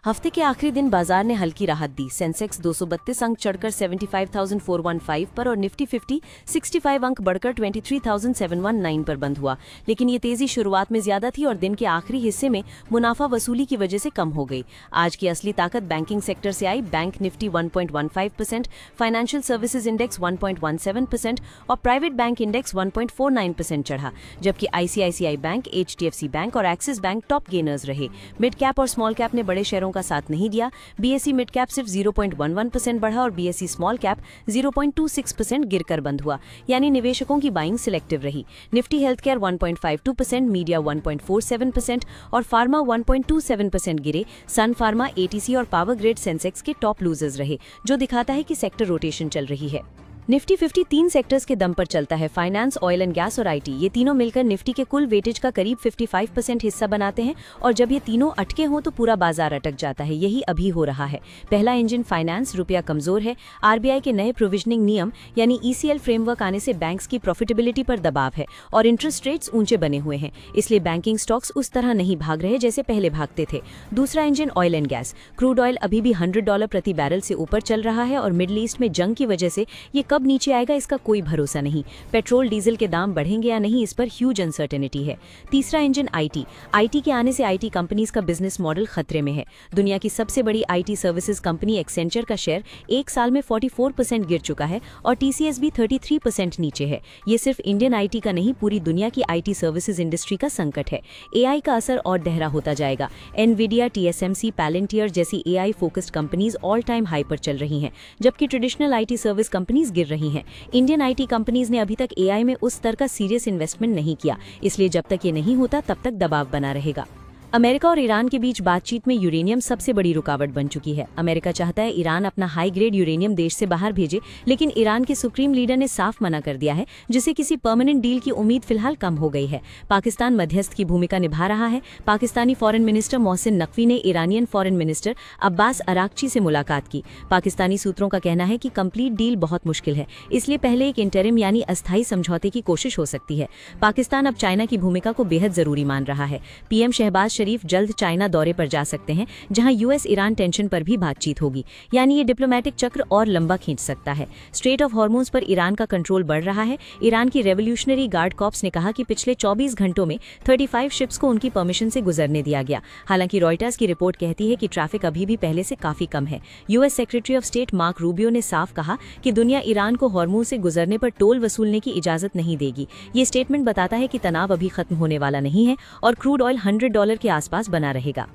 हफ्ते के आखिरी दिन बाजार ने हल्की राहत दी। सेंसेक्स 232 अंक चढ़कर 75,415 पर और निफ्टी 50 65 अंक बढ़कर 23,719 पर बंद हुआ। लेकिन ये तेजी शुरुआत में ज्यादा थी और दिन के आखिरी हिस्से में मुनाफा वसूली की वजह से कम हो गई। आज की असली ताकत बैंकिंग सेक्टर से आई। Bank Nifty 1.15%, financial services index 1.17% और प्राइवेट बैंक इंडेक्स 1.49% चढ़ा, जबकि आईसीआईसीआई बैंक, एचडीएफसी बैंक और एक्सिस बैंक टॉप गेनर्स रहे। मिड कैप और स्मॉल कैप ने बड़े शेयरों का साथ नहीं दिया। बीएसई मिड कैप सिर्फ 0.11% बढ़ा और बीएसई स्मॉल कैप 0.26% गिरकर बंद हुआ, यानी निवेशकों की बाइंग सिलेक्टिव रही। निफ्टी हेल्थ केयर 1.52%, मीडिया 1.47% और फार्मा 1.27% गिरे। सन फार्मा, एटीसी और पावर ग्रिड सेंसेक्स के टॉप लूजर्स रहे, जो दिखाता है कि सेक्टर रोटेशन चल रही है। निफ्टी 50 तीन सेक्टर्स के दम पर चलता है, फाइनेंस, ऑयल एंड गैस और आईटी। ये तीनों मिलकर निफ्टी के कुल वेटेज का करीब 55% हिस्सा बनाते हैं और जब ये तीनों अटके हों तो पूरा बाजार अटक जाता है। यही अभी हो रहा है। पहला इंजन फाइनेंस, रुपया कमजोर है। आरबीआई के नए प्रोविजनिंग नियम यानी ईसीएल फ्रेमवर्क आने से बैंक्स की प्रॉफिटेबिलिटी पर दबाव है और इंटरेस्ट रेट्स ऊंचे बने हुए हैं, इसलिए बैंकिंग स्टॉक्स उस तरह नहीं भाग रहे जैसे पहले भागते थे। दूसरा engine oil and gas. Crude oil अभी भी $100 प्रति बैरल से ऊपर चल रहा है और मिडल ईस्ट में जंग की वजह से ये कब नीचे आएगा इसका कोई भरोसा नहीं। पेट्रोल डीजल के दाम बढ़ेंगे या नहीं, इस पर ह्यूज अनसर्टेनिटी है। तीसरा इंजन आईटी के आने से आईटी कंपनीज का बिजनेस मॉडल खतरे में है। दुनिया की सबसे बड़ी आईटी सर्विसेज कंपनी एक्सेंचर का शेयर एक साल में 44% गिर चुका है और टीसीएस भी 33% नीचे है। ये सिर्फ इंडियन आईटी का नहीं, पूरी दुनिया की आईटी सर्विसेज इंडस्ट्री का संकट है। एआई का असर और गहरा होता जाएगा। एनवीडिया, टीएसएमसी, पैलेंटियर जैसी AI focused companies all time high पर चल रही हैं, जबकि ट्रेडिशनल आईटी सर्विस कंपनीज गिर रही हैं। इंडियन आईटी कंपनीज ने अभी तक एआई में उस स्तर का सीरियस इन्वेस्टमेंट नहीं किया, इसलिए जब तक ये नहीं होता तब तक दबाव बना रहेगा। अमेरिका और ईरान के बीच बातचीत में यूरेनियम सबसे बड़ी रुकावट बन चुकी है। अमेरिका चाहता है ईरान अपना हाई ग्रेड यूरेनियम देश से बाहर भेजे, लेकिन ईरान के सुप्रीम लीडर ने साफ मना कर दिया है, जिससे किसी परमानेंट डील की उम्मीद फिलहाल कम हो गई है। पाकिस्तान मध्यस्थ की भूमिका निभा रहा है। पाकिस्तानी फॉरेन मिनिस्टर मोहसिन नकवी ने Iranian foreign minister Abbas Araghchi से मुलाकात की। पाकिस्तानी सूत्रों का कहना है कि कंप्लीट डील बहुत मुश्किल है, इसलिए पहले एक इंटरिम यानी अस्थायी समझौते की कोशिश हो सकती है। पाकिस्तान अब चाइना की भूमिका को बेहद जरूरी मान रहा है। पीएम शहबाज शरीफ जल्द चाइना दौरे पर जा सकते हैं, जहां यूएस ईरान टेंशन पर भी बातचीत होगी, यानी ये डिप्लोमेटिक चक्र और लंबा खींच सकता है। स्ट्रेट ऑफ हॉर्मोज पर ईरान का कंट्रोल बढ़ रहा है। ईरान की रेवोल्यूशनरी गार्ड कॉर्प्स ने कहा कि पिछले 24 घंटों में 35 शिप्स को उनकी परमिशन से गुजरने दिया गया। हालांकि रॉयटर्स की रिपोर्ट कहती है कि ट्रैफिक अभी भी पहले से काफी कम है। US secretary of state mark Rubio ने साफ कहा कि दुनिया ईरान को हॉर्मोज से गुजरने पर टोल वसूलने की इजाजत नहीं देगी। ये स्टेटमेंट बताता है कि तनाव अभी खत्म होने वाला नहीं है और क्रूड ऑयल $100 के आसपास बना रहेगा।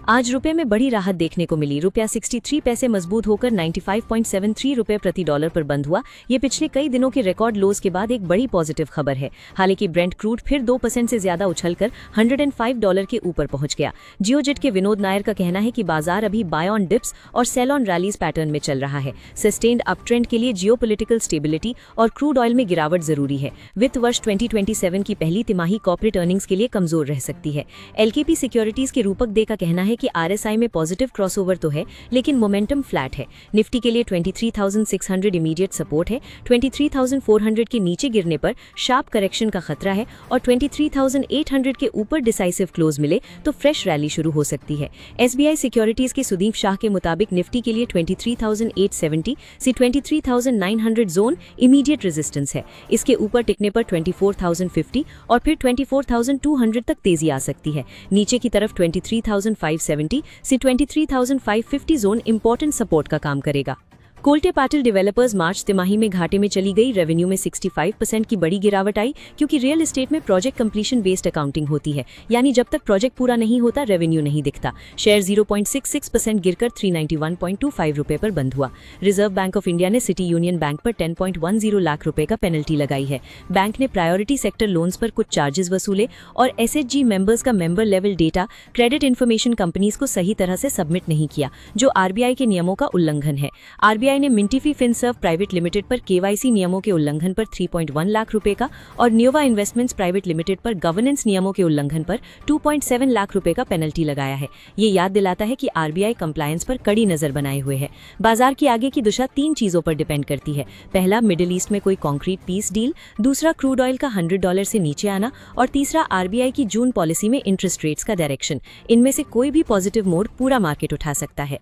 आज रुपए में बड़ी राहत देखने को मिली। रुपया 63 पैसे मजबूत होकर 95.73 रुपए प्रति डॉलर पर बंद हुआ। ये पिछले कई दिनों के रिकॉर्ड लोज के बाद एक बड़ी पॉजिटिव खबर है। हालांकि ब्रेंट क्रूड फिर 2% से ज्यादा उछलकर $105 के ऊपर पहुंच गया। जियोजिट के विनोद नायर का कहना है कि बाजार अभी बाय ऑन डिप्स और सेल ऑन रैलीज पैटर्न में चल रहा है। सस्टेन्ड अप ट्रेंड के लिए जियोपॉलिटिकल स्टेबिलिटी और क्रूड ऑयल में गिरावट जरूरी है। वित्त वर्ष 2027 की पहली तिमाही कॉर्पोरेट अर्निंग्स के लिए कमजोर रह सकती है। एलकेपी सिक्योरिटीज के रूपक दे का कहना है कि आरएसआई में पॉजिटिव क्रॉसओवर तो है, लेकिन मोमेंटम फ्लैट है। निफ्टी के लिए 23,600 इमीडिएट सपोर्ट है। 23,400 के नीचे गिरने पर शार्प करेक्शन का खतरा है और 23,800 के ऊपर डिसाइसिव क्लोज मिले तो फ्रेश रैली शुरू हो सकती है। एसबीआई सिक्योरिटीज के सुदीप शाह के मुताबिक निफ्टी के लिए 23,870 से 23,900 जोन इमीडिएट रेजिस्टेंस है। इसके ऊपर टिकने पर 24,050 और फिर 24,200 तक तेजी आ सकती है। नीचे की तरफ 23,570 से 23,550 जोन इंपॉर्टेंट सपोर्ट का काम करेगा। कोल्टे पैटल डेवलपर्स मार्च तिमाही में घाटे में चली गई। रेवेन्यू में 65% की बड़ी गिरावट आई, क्योंकि रियल एस्टेट में प्रोजेक्ट कंप्लीशन बेस्ड अकाउंटिंग होती है, यानी जब तक प्रोजेक्ट पूरा नहीं होता रेवेन्यू नहीं दिखता। शेयर 0.66% गिरकर 391.25 रुपए पर बंद हुआ। रिजर्व बैंक ऑफ इंडिया ने सिटी यूनियन बैंक पर 10.10 लाख रुपए का पेनल्टी लगाई है। बैंक ने प्रायोरिटी सेक्टर लोन्स पर कुछ चार्जेस वसूले और एसएचजी मेंबर्स का member level data credit information companies को सही तरह से सबमिट नहीं किया, जो आरबीआई के नियमों का उल्लंघन है। आरबीआई आरबीआई ने मिंटीफी फिनसर्व प्राइवेट लिमिटेड पर केवाईसी नियमों के उल्लंघन पर 3.1 लाख रुपए का और न्योवा इन्वेस्टमेंट्स प्राइवेट लिमिटेड पर गवर्नेंस नियमों के उल्लंघन पर 2.7 लाख रुपए का पेनल्टी लगाया है। ये याद दिलाता है कि आरबीआई कंप्लायंस पर कड़ी नजर बनाए हुए है। बाजार की आगे की दिशा 3 चीजों पर डिपेंड करती है। पहला, मिडिल ईस्ट में कोई कॉन्क्रीट पीस डील, दूसरा क्रूड ऑयल का $100 से नीचे आना और तीसरा आरबीआई की जून पॉलिसी में इंटरेस्ट रेट्स का डायरेक्शन। इनमें से कोई भी पॉजिटिव मोड पूरा मार्केट उठा सकता है।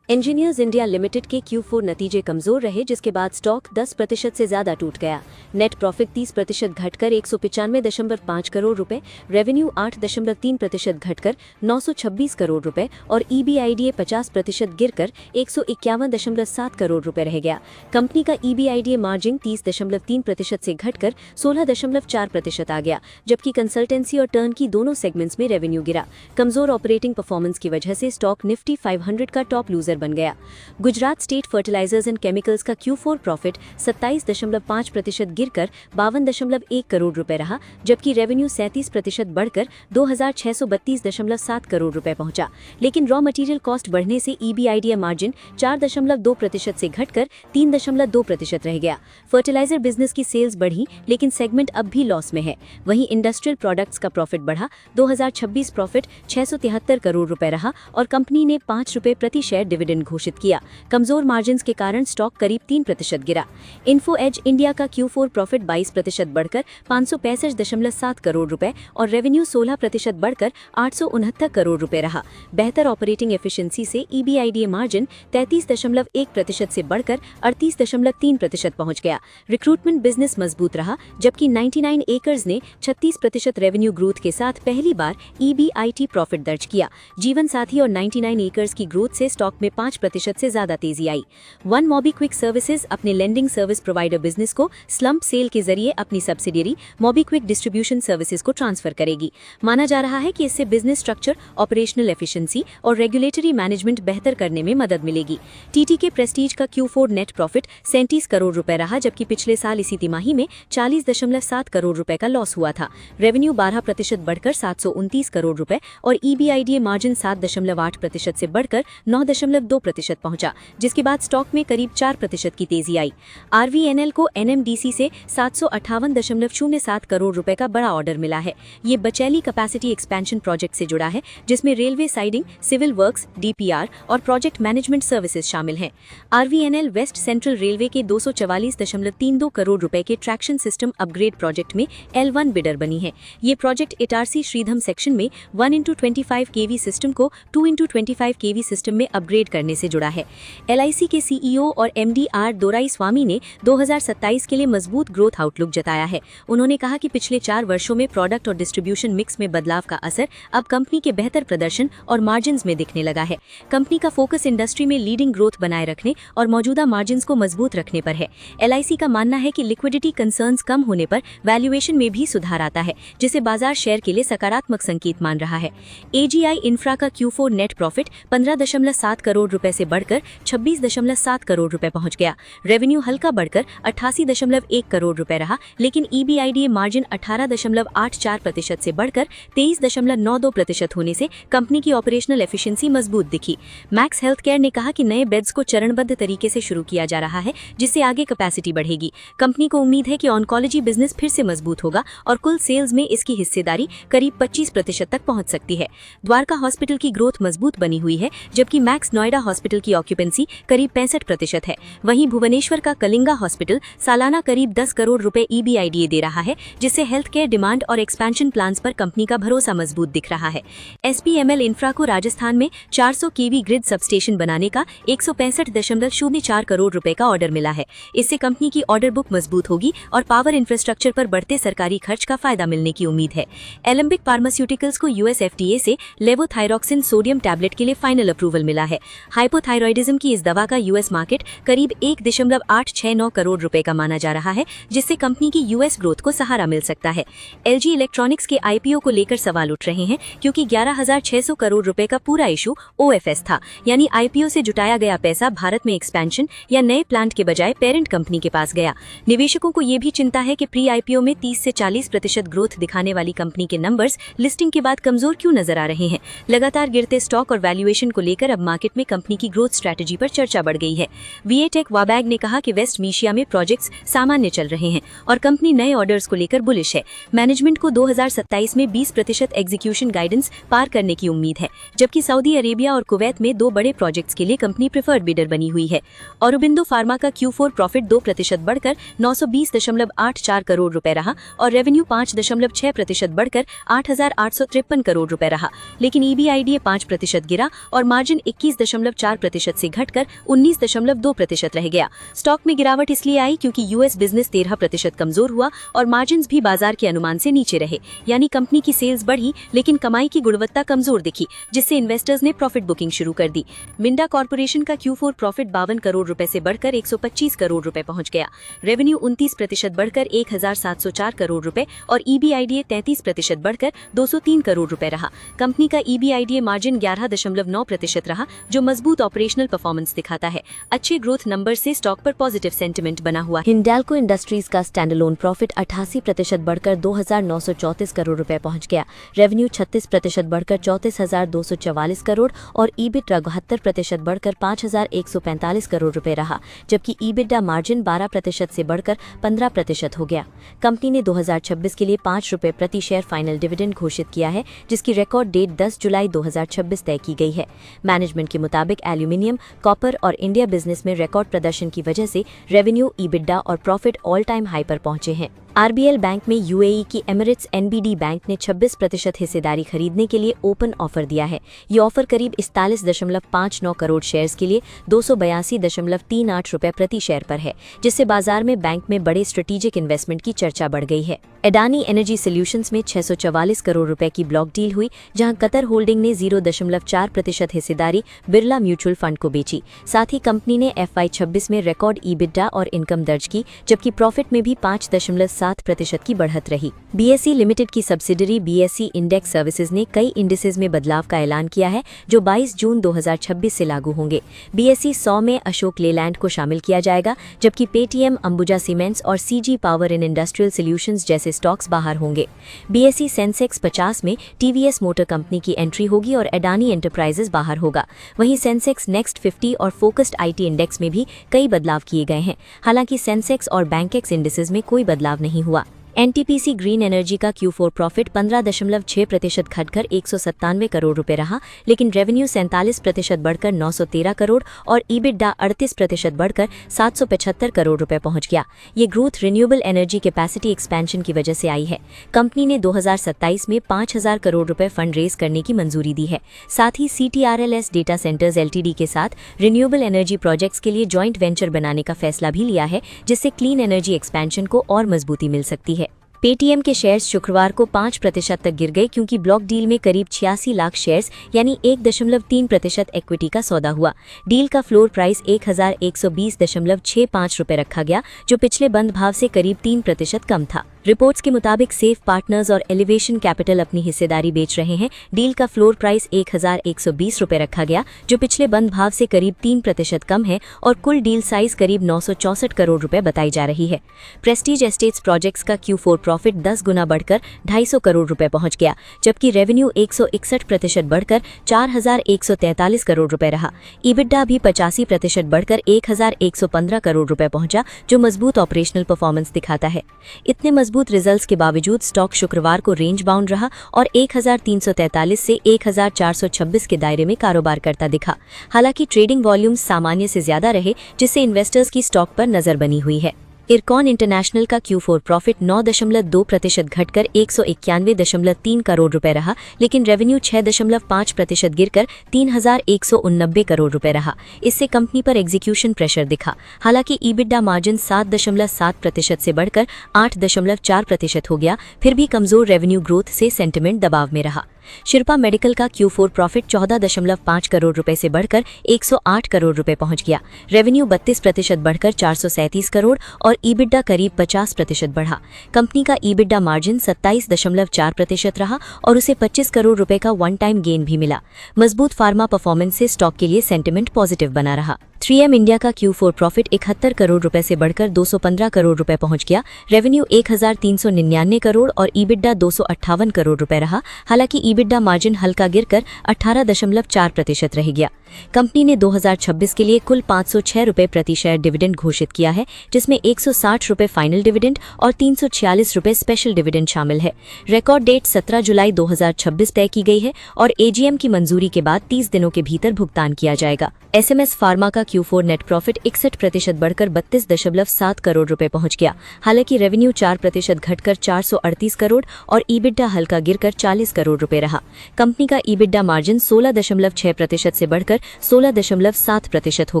इंजीनियर्स इंडिया लिमिटेड के Q4 नतीजे कमजोर रहे, जिसके बाद स्टॉक 10% से ज्यादा टूट गया। नेट प्रॉफिट 30% घटकर 195.5 करोड़ रुपए, रेवेन्यू 8.3% घटकर 926 करोड़ रुपए और EBITDA 50% गिरकर 151.7 करोड़ रुपए रह गया। कंपनी का EBITDA मार्जिन 30.3% से घटकर 16.4% आ गया, जबकि कंसल्टेंसी और टर्न की दोनों सेगमेंट्स में रेवेन्यू गिरा। कमजोर ऑपरेटिंग परफॉर्मेंस की वजह से स्टॉक निफ्टी 500 का टॉप लूजर बन गया। Gujarat state fertilisers and chemicals का Q4 प्रॉफिट 27.5% गिरकर 52.1 करोड़ रुपए रहा, जबकि रेवेन्यू 37% बढ़कर 2632.7 करोड़ रुपए पहुंचा। लेकिन रॉ मटेरियल कॉस्ट बढ़ने से EBITDA मार्जिन 4.2% से घटकर 3.2% रह गया। फर्टिलाइजर बिजनेस की सेल्स बढ़ी, लेकिन सेगमेंट अब भी लॉस में है। वहीं इंडस्ट्रियल प्रोडक्ट्स का प्रॉफिट बढ़ा, 2026 प्रॉफिट 673 करोड़ रुपए रहा और कंपनी ने 5 रुपए प्रति शेयर डिविडेंड घोषित किया। कमजोर मार्जिन्स के कारण स्टॉक करीब 3% गिरा। इन्फो एज इंडिया का Q4 प्रॉफिट 22% बढ़कर 565.7 करोड़ रुपए और रेवेन्यू 16% बढ़कर 869 करोड़ रुपए रहा। बेहतर ऑपरेटिंग एफिशिएंसी से EBITDA मार्जिन 33.1% से बढ़कर 38.3% पहुंच गया। रिक्रूटमेंट बिजनेस मजबूत रहा, जबकि 99 एकर्स ने 36% रेवेन्यू ग्रोथ के साथ पहली बार EBIT प्रॉफिट दर्ज किया। जीवन साथी और 99 एकर्स की ग्रोथ से स्टॉक में 5% से ज्यादा तेजी आई। वन मोबीक्विक सर्विसेज अपने लेंडिंग सर्विस प्रोवाइडर बिजनेस को स्लम्प सेल के जरिए अपनी सब्सिडियरी मोबीक्विक डिस्ट्रीब्यूशन सर्विसेज को ट्रांसफर करेगी। माना जा रहा है कि इससे बिजनेस स्ट्रक्चर, ऑपरेशनल एफिशिएंसी और रेगुलेटरी मैनेजमेंट बेहतर करने में मदद मिलेगी। टीटीके प्रेस्टीज का Q4 नेट प्रॉफिट 37 करोड़ रुपए रहा, जबकि पिछले साल इसी तिमाही में 40.7 करोड़ रुपए का लॉस हुआ था। रेवेन्यू 12% बढ़कर 729 करोड़ रुपए और EBITDA मार्जिन 7.8% से बढ़कर 9.2% पहुंचा, जिसके बाद स्टॉक में करीब 4% की तेजी आई। RVNL को NMDC से 758.07 करोड़ रुपए का बड़ा ऑर्डर मिला है। ये बचैली कैपेसिटी एक्सपेंशन प्रोजेक्ट से जुड़ा है, जिसमें railway siding, civil works, DPR और प्रोजेक्ट मैनेजमेंट सर्विसेज शामिल हैं। RVNL वेस्ट सेंट्रल रेलवे के 244.32 करोड़ रुपए के ट्रैक्शन सिस्टम अपग्रेड प्रोजेक्ट में L1 बिडर बनी है। ये प्रोजेक्ट इटारसी श्रीधम सेक्शन में 1x25 kV सिस्टम को 2x25 kV सिस्टम में अपग्रेड करने से जुड़ा है। LIC के CEO और MD R दोराईस्वामी ने 2027 के लिए मजबूत ग्रोथ आउटलुक जताया है। उन्होंने कहा कि पिछले 4 वर्षों में प्रोडक्ट और डिस्ट्रीब्यूशन मिक्स में बदलाव का असर अब कंपनी के बेहतर प्रदर्शन और मार्जिन्स में दिखने लगा है। कंपनी का फोकस इंडस्ट्री में लीडिंग ग्रोथ बनाए रखने और मौजूदा मार्जिन्स को मजबूत रखने पर है। LIC का मानना है कि लिक्विडिटी कंसर्न्स कम होने पर वैल्यूएशन में भी सुधार आता है, जिसे बाजार शेयर के लिए सकारात्मक संकेत मान रहा है। AGI इंफ्रा का Q4 नेट प्रॉफिट 15.7 करोड़ रुपए से बढ़कर 26.7 करोड़ रुपए पहुंच गया। रेवेन्यू हल्का बढ़कर 88.1 करोड़ रुपए रहा, लेकिन EBITDA मार्जिन 18.84% से बढ़कर 23.92% होने से कंपनी की ऑपरेशनल एफिशिएंसी मजबूत दिखी। मैक्स हेल्थ केयर ने कहा कि नए बेड्स को चरणबद्ध तरीके से शुरू किया जा रहा है, जिससे आगे कैपेसिटी बढ़ेगी। कंपनी को उम्मीद है कि ऑन्कोलॉजी बिजनेस फिर से मजबूत होगा और कुल सेल्स में इसकी हिस्सेदारी करीब 25% तक पहुंच सकती है। द्वारका हॉस्पिटल की ग्रोथ मजबूत बनी हुई है, जबकि मैक्स नोएडा हॉस्पिटल की ऑक्यूपेंसी करीब 65% है। वहीं भुवनेश्वर का कलिंगा हॉस्पिटल सालाना करीब 10 करोड़ रुपए EBITDA दे रहा है, जिससे हेल्थ केयर डिमांड और एक्सपेंशन प्लान्स पर कंपनी का भरोसा मजबूत दिख रहा है। SPML इंफ्रा को राजस्थान में 400 kV ग्रिड सबस्टेशन बनाने का 165.04 करोड़ रुपए का ऑर्डर मिला है। इससे कंपनी की ऑर्डर बुक मजबूत होगी और पावर इंफ्रास्ट्रक्चर पर बढ़ते सरकारी खर्च का फायदा मिलने की उम्मीद है। एलेंबिक फार्मास्यूटिकल्स को US FDA से लेवोथायरॉक्सिन सोडियम टैबलेट के लिए फाइनल अप्रूवल मिला है। हाइपोथायरॉयडिज्म की इस दवा का US मार्केट करीब 1.869 करोड़ रुपए का माना जा रहा है, जिससे कंपनी की US ग्रोथ को सहारा मिल सकता है। LG इलेक्ट्रॉनिक्स के IPO को लेकर सवाल उठ रहे हैं, क्योंकि 11,600 करोड़ रुपए का पूरा इशू OFS था, यानी IPO से जुटाया गया पैसा भारत में एक्सपेंशन या नए प्लांट के बजाय पेरेंट कंपनी के पास गया। निवेशकों को ये भी चिंता है कि प्री IPO में 30 से 40% ग्रोथ दिखाने वाली कंपनी के नंबर्स लिस्टिंग के बाद कमजोर क्यों नजर आ रहे हैं। लगातार गिरते स्टॉक और वैल्यूएशन को लेकर अब मार्केट में कंपनी की ग्रोथ स्ट्रैटेजी पर चर्चा बढ़ गई है। वीएटेक वाबैग ने कहा कि वेस्ट एशिया में प्रोजेक्ट्स सामान्य चल रहे हैं और कंपनी नए ऑर्डर्स को लेकर बुलिश है। मैनेजमेंट को 2027 में 20% एग्जीक्यूशन गाइडेंस पार करने की उम्मीद है, जबकि सऊदी अरेबिया और कुवैत में 2 बड़े प्रोजेक्ट्स के लिए कंपनी प्रेफर्ड बिडर बनी हुई है। औरोबिंदो फार्मा का Q4 प्रॉफिट 2% बढ़कर 920.84 करोड़ रुपए रहा और रेवेन्यू 5.6% बढ़कर 8,853 करोड़ रुपए रहा, लेकिन EBITDA 5% गिरा और मार्जिन 21.4% से घटकर 19.2% रह गया। स्टॉक में गिरावट इसलिए आई क्योंकि यूएस बिजनेस 13% कमजोर हुआ और मार्जिन्स भी बाजार के अनुमान से नीचे रहे, यानी कंपनी की सेल्स बढ़ी लेकिन कमाई की गुणवत्ता कमजोर दिखी, जिससे इन्वेस्टर्स ने प्रॉफिट बुकिंग शुरू कर दी। मिंडा कॉर्पोरेशन का Q4 प्रॉफिट 52 करोड़ रुपए से बढ़कर 125 करोड़ रुपए पहुंच गया। रेवेन्यू 29% बढ़कर 1,704 करोड़ रुपए और EBITDA 33% बढ़कर 203 करोड़ रुपए रहा। कंपनी का EBITDA मार्जिन 11.9% रहा, जो मजबूत ऑपरेशनल परफॉर्मेंस दिखाता है। अच्छे ग्रोथ नंबर से स्टॉक पर पॉजिटिव सेंटिमेंट बना हुआ। हिंडाल्को इंडस्ट्रीज का स्टैंडअलोन प्रॉफिट 88% बढ़कर 2,934 करोड़ रुपए पहुंच गया। रेवेन्यू 36% बढ़कर 34,244 करोड़ और ईबिट 72% बढ़कर 5,145 करोड़ रुपए रहा, जबकि ईबिटा मार्जिन 12% से बढ़कर 15% हो गया। कंपनी ने 2026 के लिए 5 रुपए प्रति शेयर फाइनल डिविडेंड घोषित किया है, जिसकी रिकॉर्ड डेट 10 जुलाई 2026 तय की गई है। मैनेजमेंट के मुताबिक एल्यूमिनियम, कॉपर और इंडिया बिजनेस में रिकॉर्ड प्रदर्शन की वजह से रेवेन्यू, ईबिटा और प्रॉफिट ऑल टाइम हाई पर पहुंचे हैं। आरबीएल बैंक में यूएई की एमिरेट्स एनबीडी बैंक ने 26% हिस्सेदारी खरीदने के लिए ओपन ऑफर दिया है। ये ऑफर करीब 41.59 करोड़ शेयर्स के लिए 282.38 रुपए प्रति शेयर पर है, जिससे बाजार में बैंक में बड़े स्ट्रेटेजिक इन्वेस्टमेंट की चर्चा बढ़ गई है। अडानी एनर्जी सॉल्यूशंस में 644 करोड़ रुपए की ब्लॉक डील हुई, जहां कतर होल्डिंग ने 0.4% हिस्सेदारी बिरला म्यूचुअल फंड को बेची। साथ ही कंपनी ने FY26 में रिकॉर्ड ईबिटा और इनकम दर्ज की, जबकि प्रॉफिट में भी 5.7% की बढ़त रही। बीएसई लिमिटेड की सब्सिडरी बीएसई इंडेक्स सर्विसेज ने कई इंडिसेज में बदलाव का ऐलान किया है, जो 22 जून 2026 से लागू होंगे। बीएसई 100 में अशोक लेलैंड को शामिल किया जाएगा, जबकि पेटीएम, अंबुजा सीमेंट्स और CG power in industrial solutions जैसे स्टॉक्स बाहर होंगे। बीएसई सेंसेक्स 50 में टीवीएस मोटर कंपनी की एंट्री होगी और अडानी एंटरप्राइजेज बाहर होगा। वहीं सेंसेक्स नेक्स्ट 50 और फोकस्ड आईटी इंडेक्स में भी कई बदलाव किए गए हैं। हालांकि सेंसेक्स और बैंकेक्स इंडिसेज में कोई बदलाव नहीं हुआ। एनटीपीसी ग्रीन एनर्जी का Q4 प्रॉफिट 15.6% घटकर 197 करोड़ रुपए रहा, लेकिन रेवेन्यू 47% बढ़कर 913 करोड़ और ईबिटा 38% बढ़कर 775 करोड़ रुपए पहुंच गया। ये growth renewable energy capacity expansion की वजह से आई है। कंपनी ने 2027 में 5,000 करोड़ रुपए फंड रेज करने की मंजूरी दी है। साथ ही CTRLS डेटा सेंटर्स LTD के साथ रिन्यूएबल एनर्जी प्रोजेक्ट्स के लिए जॉइंट वेंचर बनाने का फैसला भी लिया है, जिससे क्लीन एनर्जी एक्सपेंशन को और मजबूती मिल सकती है। पेटीएम के शेयर्स शुक्रवार को 5% तक गिर गए, क्योंकि ब्लॉक डील में करीब 86 लाख शेयर्स यानी 1.3% इक्विटी का सौदा हुआ। डील का फ्लोर प्राइस 1,120.65 रुपए रखा गया, जो पिछले बंद भाव से करीब 3% कम था। रिपोर्ट्स के मुताबिक सेफ पार्टनर्स और एलिवेशन कैपिटल अपनी हिस्सेदारी बेच रहे हैं। डील का फ्लोर प्राइस 1,120 रुपए रखा गया, जो पिछले बंद भाव से करीब 3% कम है और कुल डील साइज करीब 964 करोड़ रुपए बताई जा रही है। प्रेस्टीज एस्टेट्स प्रोजेक्ट्स का Q4 प्रॉफिट 10 गुना बढ़कर 250 करोड़ रुपए पहुंच गया, जबकि रेवेन्यू 161% बढ़कर 4,143 करोड़ रुपए रहा। ईबिटा भी 85% बढ़कर 1,115 करोड़ रुपए पहुंचा, जो मजबूत ऑपरेशनल परफॉर्मेंस दिखाता है। इतने मजबूत रिजल्ट्स के बावजूद स्टॉक शुक्रवार को रेंज बाउंड रहा और 1,343 से 1,426 के दायरे में कारोबार करता दिखा। हालांकि ट्रेडिंग वॉल्यूम्स सामान्य से ज्यादा रहे, जिससे इन्वेस्टर्स की स्टॉक पर नजर बनी हुई है। इरकॉन इंटरनेशनल का Q4 प्रॉफिट 9.2% घटकर 191.3 करोड़ रुपए रहा, लेकिन रेवेन्यू 6.5% गिरकर 3,189 करोड़ रुपए रहा। इससे कंपनी पर एग्जीक्यूशन प्रेशर दिखा। हालांकि ईबिटा मार्जिन 7.7% से बढ़कर 8.4% हो गया, फिर भी कमजोर रेवेन्यू ग्रोथ से सेंटिमेंट दबाव में रहा। शिल्पा मेडिकल का Q4 प्रॉफिट 14.5 करोड़ रुपए से बढ़कर 108 करोड़ रुपए पहुंच गया। रेवेन्यू 32% बढ़कर 437 करोड़ और ईबिटा करीब 50% बढ़ा। कंपनी का ईबिटा मार्जिन 27.4% रहा और उसे 25 करोड़ रुपए का वन टाइम गेन भी मिला। मजबूत फार्मा परफॉर्मेंस से स्टॉक के लिए सेंटिमेंट पॉजिटिव बना रहा। 3M इंडिया का Q4 प्रॉफिट 71 करोड़ रुपए से बढ़कर 215 करोड़ रुपए पहुंच गया। रेवेन्यू 1399 करोड़ और ईबिटडा 258 करोड़ रुपए रहा। हालांकि ईबिटडा मार्जिन हल्का गिरकर 18.4% रह गया। कंपनी ने 2026 के लिए कुल 506 रुपए प्रति शेयर डिविडेंड घोषित किया है, जिसमें 160 रुपए फाइनल डिविडेंड और 346 रुपए स्पेशल डिविडेंड शामिल है। रिकॉर्ड डेट 17 जुलाई 2026 तय की गई है और एजीएम की मंजूरी के बाद 30 दिनों के भीतर भुगतान किया जाएगा। एसएमएस फार्मा का Q4 नेट प्रॉफिट 61% बढ़कर 32.7 करोड़ रुपए पहुंच गया। हालांकि रेवेन्यू 4% घटकर 438 करोड़ और ईबिटडा हल्का गिरकर 40 करोड़ रुपए रहा। कंपनी का ईबिटडा मार्जिन 16.6% से बढ़कर 16.7% हो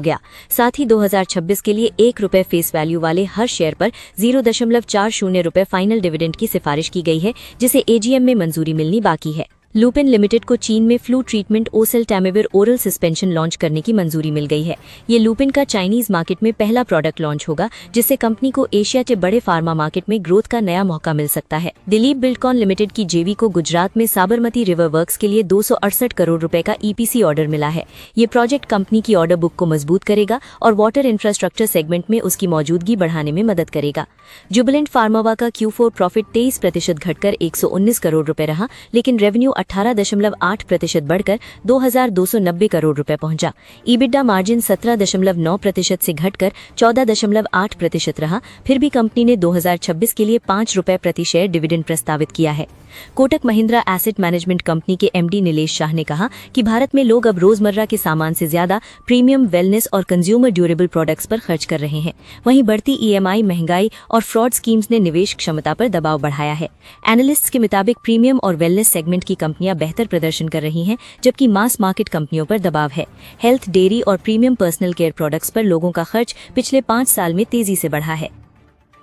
गया। साथ ही 2026 के लिए ₹1 फेस वैल्यू वाले हर शेयर पर 0.40 रुपए फाइनल डिविडेंड की सिफारिश की गई है, जिसे एजीएम में मंजूरी मिलनी बाकी है। लुपिन लिमिटेड को चीन में flu treatment oseltamivir oral suspension launch करने की मंजूरी मिल गई है। ये लुपिन का चाइनीज मार्केट में पहला प्रोडक्ट लॉन्च होगा, जिससे कंपनी को एशिया के बड़े फार्मा मार्केट में ग्रोथ का नया मौका मिल सकता है। दिलीप बिल्डकॉन लिमिटेड की जेवी को गुजरात में साबरमती रिवर वर्क्स के लिए 268 करोड़ रुपए का ईपीसी ऑर्डर मिला है। ये प्रोजेक्ट कंपनी की ऑर्डर बुक को मजबूत करेगा और वाटर इंफ्रास्ट्रक्चर सेगमेंट में उसकी मौजूदगी बढ़ाने में मदद करेगा। जुबिलेंट फार्मावा का Q4 प्रॉफिट 23% घटकर 119 करोड़ रुपए रहा, लेकिन रेवेन्यू 18.8% बढ़कर 2290 करोड़ रुपए पहुंचा। ईबिटडा मार्जिन 17.9% से घटकर 14.8% रहा। फिर भी कंपनी ने 2026 के लिए ₹5 प्रति शेयर डिविडेंड प्रस्तावित किया है। Kotak Mahindra asset management company के एमडी नीलेश शाह ने कहा कि भारत में लोग अब रोजमर्रा के सामान से ज्यादा प्रीमियम, वेलनेस और कंज्यूमर ड्यूरेबल प्रोडक्ट्स पर खर्च कर रहे हैं। वहीं बढ़ती ईएमआई, महंगाई और फ्रॉड स्कीम्स ने निवेश क्षमता पर दबाव बढ़ाया है। एनालिस्ट्स के मुताबिक प्रीमियम और वेलनेस सेगमेंट की कंपनियां बेहतर प्रदर्शन कर रही हैं, जबकि मास मार्केट कंपनियों पर दबाव है। हेल्थ, डेयरी और प्रीमियम पर्सनल केयर प्रोडक्ट्स पर लोगों का खर्च पिछले 5 साल में तेजी से बढ़ा है।